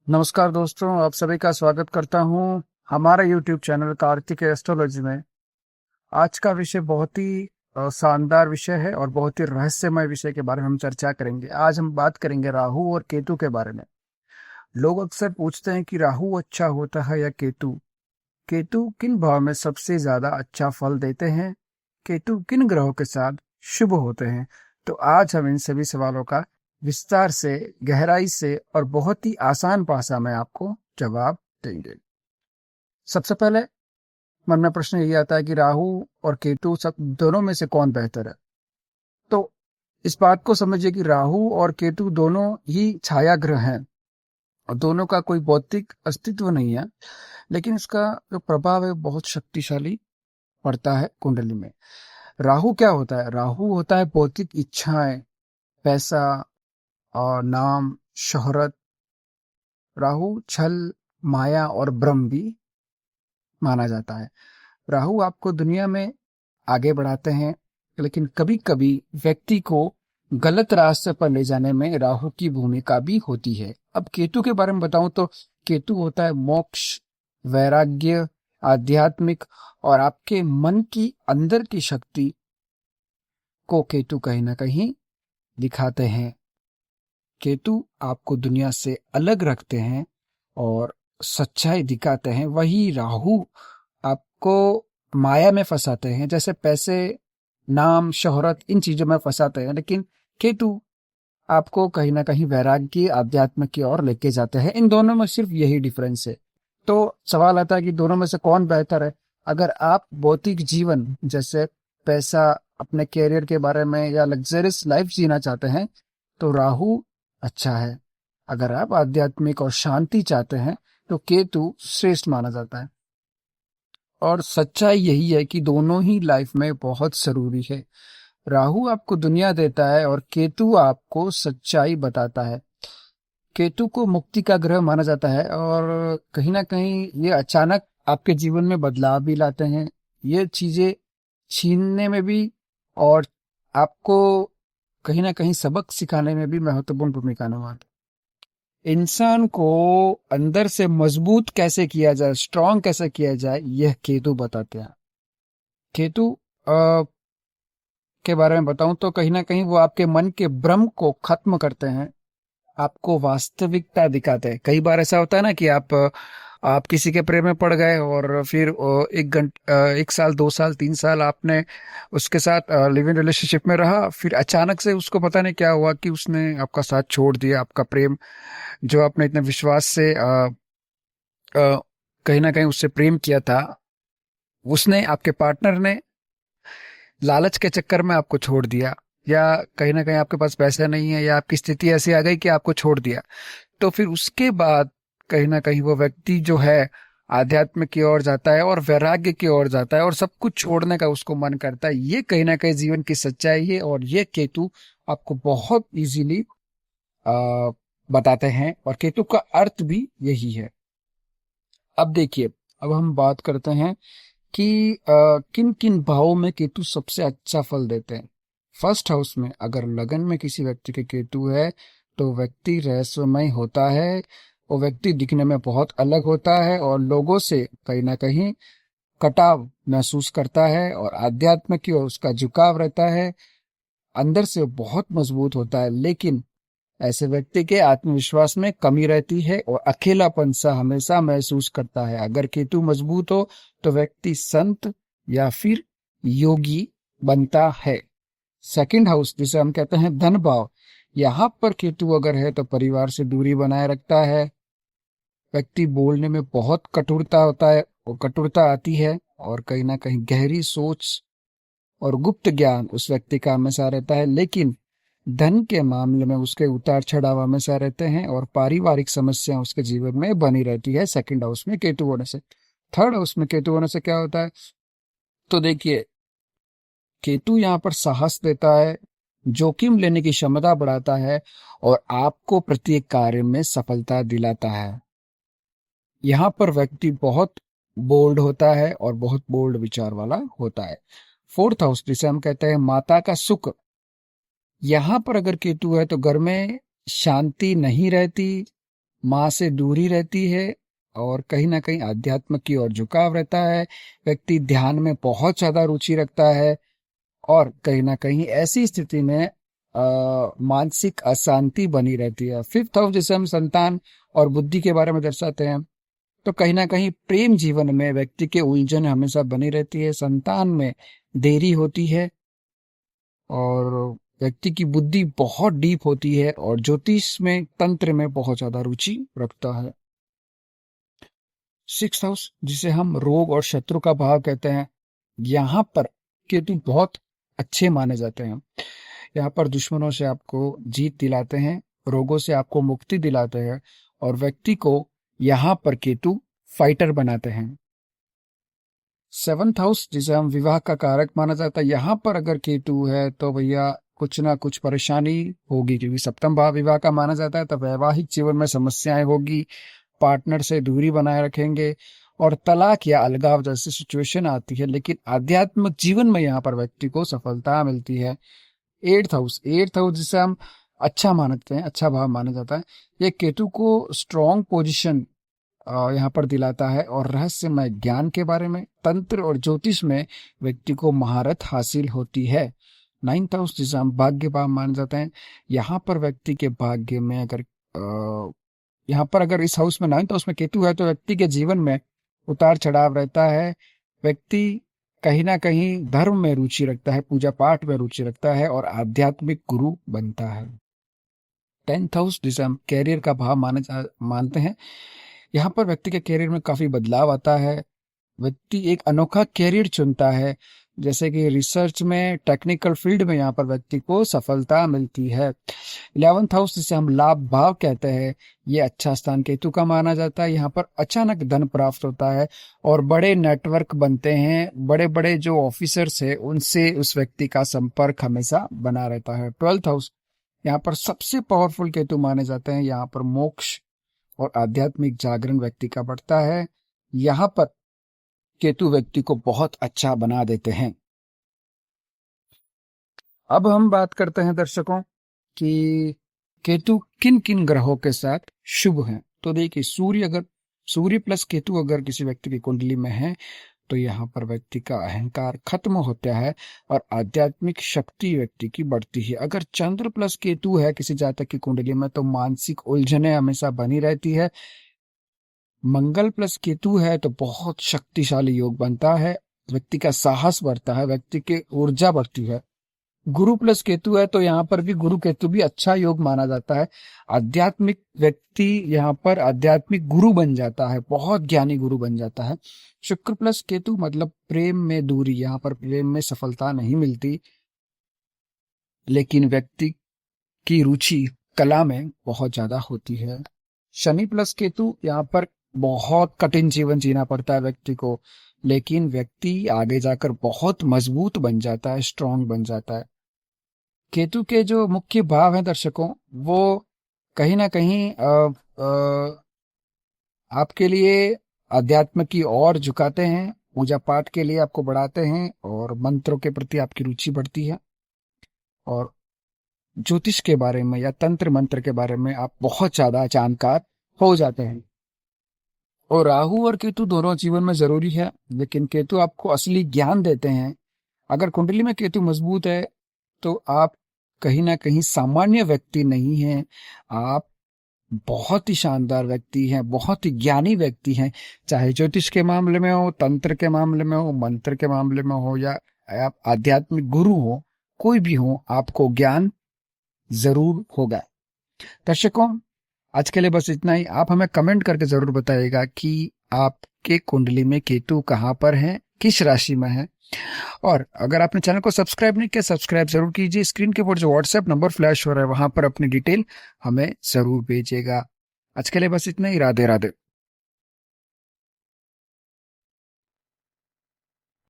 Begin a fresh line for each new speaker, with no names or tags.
नमस्कार दोस्तों, आप सभी का स्वागत करता हूं हमारे YouTube चैनल कार्तिक एस्ट्रोलॉजी में। आज का विषय बहुत ही शानदार विषय है और बहुत ही रहस्यमय विषय के बारे में हम चर्चा करेंगे। आज हम बात करेंगे राहु और केतु के बारे में। लोग अक्सर पूछते हैं कि राहु अच्छा होता है या केतु। केतु किन भाव में सबसे ज्यादा अच्छा फल देते हैं, केतु किन ग्रहों के साथ शुभ होते हैं। तो आज हम इन सभी सवालों का विस्तार से, गहराई से और बहुत ही आसान भाषा में आपको जवाब देंगे। सबसे पहले मन में प्रश्न यही आता है कि राहु और केतु सब दोनों में से कौन बेहतर है। तो इस बात को समझिए कि राहु और केतु दोनों ही छाया ग्रह हैं और दोनों का कोई भौतिक अस्तित्व नहीं है, लेकिन इसका जो प्रभाव है बहुत शक्तिशाली पड़ता है कुंडली में। राहु क्या होता है? राहु होता है भौतिक इच्छाएं, पैसा और नाम, शोहरत। राहु छल, माया और भ्रम भी माना जाता है। राहु आपको दुनिया में आगे बढ़ाते हैं, लेकिन कभी कभी व्यक्ति को गलत रास्ते पर ले जाने में राहु की भूमिका भी होती है। अब केतु के बारे में बताऊं तो केतु होता है मोक्ष, वैराग्य, आध्यात्मिक और आपके मन की अंदर की शक्ति को केतु कहीं ना कहीं दिखाते हैं। केतु आपको दुनिया से अलग रखते हैं और सच्चाई दिखाते हैं। वही राहु आपको माया में फंसाते हैं, जैसे पैसे, नाम, शोहरत, इन चीजों में फंसाते हैं। लेकिन केतु आपको कहीं ना कहीं वैराग्य, आध्यात्म की ओर लेके जाते हैं। इन दोनों में सिर्फ यही डिफरेंस है। तो सवाल आता है कि दोनों में से कौन बेहतर है। अगर आप भौतिक जीवन जैसे पैसा, अपने कैरियर के बारे में या लग्जरियस लाइफ जीना चाहते हैं तो राहु अच्छा है। अगर आप आध्यात्मिक और शांति चाहते हैं तो केतु श्रेष्ठ माना जाता है। और सच्चाई यही है कि दोनों ही लाइफ में बहुत जरूरी है। राहु आपको दुनिया देता है और केतु आपको सच्चाई बताता है। केतु को मुक्ति का ग्रह माना जाता है और कहीं ना कहीं ये अचानक आपके जीवन में बदलाव भी लाते हैं। ये चीजें छीनने में भी और आपको कहीं ना कहीं सबक सिखाने में भी महत्वपूर्ण भूमिका निभाते हैं। इंसान को अंदर से मजबूत कैसे किया जाए, स्ट्रांग कैसे किया जाए, यह केतु बताते हैं। केतु के बारे में बताऊं तो कहीं ना कहीं वो आपके मन के भ्रम को खत्म करते हैं, आपको वास्तविकता दिखाते हैं। कई बार ऐसा होता है ना कि आप किसी के प्रेम में पड़ गए और फिर 1 साल, 2 साल, 3 साल आपने उसके साथ लिव इन रिलेशनशिप में रहा। फिर अचानक से उसको पता नहीं क्या हुआ कि उसने आपका साथ छोड़ दिया। आपका प्रेम जो आपने इतने विश्वास से कहीं ना कहीं उससे प्रेम किया था, उसने, आपके पार्टनर ने लालच के चक्कर में आपको छोड़ दिया, या कहीं ना कहीं आपके पास पैसा नहीं है या आपकी स्थिति ऐसी आ गई कि आपको छोड़ दिया। तो फिर उसके बाद कहीं ना कहीं वो व्यक्ति जो है आध्यात्म की ओर जाता है और वैराग्य की ओर जाता है और सब कुछ छोड़ने का उसको मन करता है। ये कहीं ना कहीं जीवन की सच्चाई है और ये केतु आपको बहुत इजीली बताते हैं और केतु का अर्थ भी यही है। अब देखिए, अब हम बात करते हैं कि किन किन भावों में केतु सबसे अच्छा फल देते हैं। फर्स्ट हाउस में अगर लगन में किसी व्यक्ति के केतु है तो व्यक्ति रहस्यमय होता है। वो व्यक्ति दिखने में बहुत अलग होता है और लोगों से कहीं ना कहीं कटाव महसूस करता है और आध्यात्म की ओर उसका झुकाव रहता है। अंदर से वो बहुत मजबूत होता है, लेकिन ऐसे व्यक्ति के आत्मविश्वास में कमी रहती है और अकेलापन सा हमेशा महसूस करता है। अगर केतु मजबूत हो तो व्यक्ति संत या फिर योगी बनता है। सेकंड हाउस जिसे हम कहते हैं धन भाव, यहाँ पर केतु अगर है तो परिवार से दूरी बनाए रखता है। व्यक्ति बोलने में बहुत कठोरता होता है और कठोरता आती है और कहीं ना कहीं गहरी सोच और गुप्त ज्ञान उस व्यक्ति का हमेशा रहता है। लेकिन धन के मामले में उसके उतार चढ़ाव हमेशा रहते हैं और पारिवारिक समस्या उसके जीवन में बनी रहती है सेकंड हाउस में केतु होने से। थर्ड हाउस में केतु होने से क्या होता है, तो देखिए, केतु यहाँ पर साहस देता है, जोखिम लेने की क्षमता बढ़ाता है और आपको प्रत्येक कार्य में सफलता दिलाता है। यहाँ पर व्यक्ति बहुत बोल्ड होता है और बहुत बोल्ड विचार वाला होता है। फोर्थ हाउस जिसे हम कहते हैं माता का सुख, यहाँ पर अगर केतु है तो घर में शांति नहीं रहती, माँ से दूरी रहती है और कहीं ना कहीं आध्यात्म की ओर झुकाव रहता है। व्यक्ति ध्यान में बहुत ज्यादा रुचि रखता है और कहीं ना कहीं ऐसी स्थिति में मानसिक अशांति बनी रहती है। फिफ्थ हाउस जिसे हम संतान और बुद्धि के बारे में दर्शाते हैं, तो कहीं ना कहीं प्रेम जीवन में व्यक्ति के उलझन हमेशा बनी रहती है, संतान में देरी होती है और व्यक्ति की बुद्धि बहुत डीप होती है और ज्योतिष में तंत्र में बहुत ज्यादा रुचि रखता है। सिक्स हाउस जिसे हम रोग और शत्रु का भाव कहते हैं, यहाँ पर केतु बहुत अच्छे माने जाते हैं। यहाँ पर दुश्मनों से आपको जीत दिलाते हैं, रोगों से आपको मुक्ति दिलाते हैं और व्यक्ति को यहाँ पर केतु फाइटर बनाते हैं। सेवंथ हाउस जिसे हम विवाह का कारक माना जाता है, यहाँ पर अगर केतु है तो भैया कुछ ना कुछ परेशानी होगी, क्योंकि सप्तम भाव विवाह का माना जाता है। तो वैवाहिक जीवन में समस्याएं होगी, पार्टनर से दूरी बनाए रखेंगे और तलाक या अलगाव जैसी सिचुएशन आती है, लेकिन आध्यात्मिक जीवन में यहाँ पर व्यक्ति को सफलता मिलती है। एट्थ हाउस जिसे हम अच्छा मानते हैं, अच्छा भाव माना जाता है, ये केतु को स्ट्रॉन्ग पोजीशन यहाँ पर दिलाता है और रहस्यमय ज्ञान के बारे में, तंत्र और ज्योतिष में व्यक्ति को महारत हासिल होती है। नाइन्थ हाउस जिसे हम भाग्य भाव माने जाते हैं, यहाँ पर व्यक्ति के भाग्य में अगर यहाँ पर अगर इस हाउस में, नाइन्थ हाउस में केतु है, तो व्यक्ति के जीवन में उतार चढ़ाव रहता है। व्यक्ति कहीं ना कहीं धर्म में रुचि रखता है, पूजा पाठ में रुचि रखता है और आध्यात्मिक गुरु बनता है। टेंथ हाउस जिसे हम कैरियर का भाव मानते हैं, यहाँ पर व्यक्ति के कैरियर में काफी बदलाव आता है। व्यक्ति एक अनोखा कैरियर चुनता है, जैसे कि रिसर्च में, टेक्निकल फील्ड में यहाँ पर व्यक्ति को सफलता मिलती है। 11th हाउस जिसे हम लाभ भाव कहते हैं, ये अच्छा स्थान केतु का माना जाता है। यहाँ पर अचानक धन प्राप्त होता है और बड़े नेटवर्क बनते हैं, बड़े बड़े जो ऑफिसर्स है उनसे उस व्यक्ति का संपर्क हमेशा बना रहता है। 12th हाउस यहाँ पर सबसे पावरफुल केतु माने जाते हैं। यहाँ पर मोक्ष और आध्यात्मिक जागरण व्यक्ति का बढ़ता है। यहाँ पर केतु व्यक्ति को बहुत अच्छा बना देते हैं। अब हम बात करते हैं दर्शकों कि केतु किन किन ग्रहों के साथ शुभ हैं। तो देखिए, सूर्य प्लस केतु अगर किसी व्यक्ति की कुंडली में है तो यहाँ पर व्यक्ति का अहंकार खत्म होता है और आध्यात्मिक शक्ति व्यक्ति की बढ़ती है। अगर चंद्र प्लस केतु है किसी जातक की कुंडली में तो मानसिक उलझने हमेशा बनी रहती है। मंगल प्लस केतु है तो बहुत शक्तिशाली योग बनता है, व्यक्ति का साहस बढ़ता है, व्यक्ति की ऊर्जा बढ़ती है। गुरु प्लस केतु है तो यहाँ पर भी गुरु केतु भी अच्छा योग माना जाता है। आध्यात्मिक व्यक्ति यहाँ पर आध्यात्मिक गुरु बन जाता है, बहुत ज्ञानी गुरु बन जाता है। शुक्र प्लस केतु मतलब प्रेम में दूरी, यहाँ पर प्रेम में सफलता नहीं मिलती, लेकिन व्यक्ति की रुचि कला में बहुत ज्यादा होती है। शनि प्लस केतु यहाँ पर बहुत कठिन जीवन जीना पड़ता है व्यक्ति को, लेकिन व्यक्ति आगे जाकर बहुत मजबूत बन जाता है, स्ट्रांग बन जाता है। केतु के जो मुख्य भाव हैं दर्शकों, वो कहीं ना कहीं आपके लिए अध्यात्म की ओर झुकाते हैं, पूजा पाठ के लिए आपको बढ़ाते हैं और मंत्रों के प्रति आपकी रुचि बढ़ती है और ज्योतिष के बारे में या तंत्र मंत्र के बारे में आप बहुत ज्यादा जानकार हो जाते हैं। और राहु और केतु दोनों जीवन में जरूरी है, लेकिन केतु आपको असली ज्ञान देते हैं। अगर कुंडली में केतु मजबूत है तो आप कहीं ना कहीं सामान्य व्यक्ति नहीं हैं, आप बहुत ही शानदार व्यक्ति हैं, बहुत ही ज्ञानी व्यक्ति हैं। चाहे ज्योतिष के मामले में हो, तंत्र के मामले में हो, मंत्र के मामले में हो या आप आध्यात्मिक गुरु हो, कोई भी हो, आपको ज्ञान जरूर होगा। दर्शकों, आज के लिए बस इतना ही। आप हमें कमेंट करके जरूर बताइएगा कि आपके कुंडली में केतु कहाँ पर है, किस राशि में है। और अगर आपने चैनल को सब्सक्राइब नहीं किया, सब्सक्राइब जरूर कीजिए। स्क्रीन के ऊपर जो व्हाट्सएप नंबर फ्लैश हो रहा है वहां पर अपनी डिटेल हमें जरूर भेजिएगा। आज के लिए बस इतना ही। राधे राधे।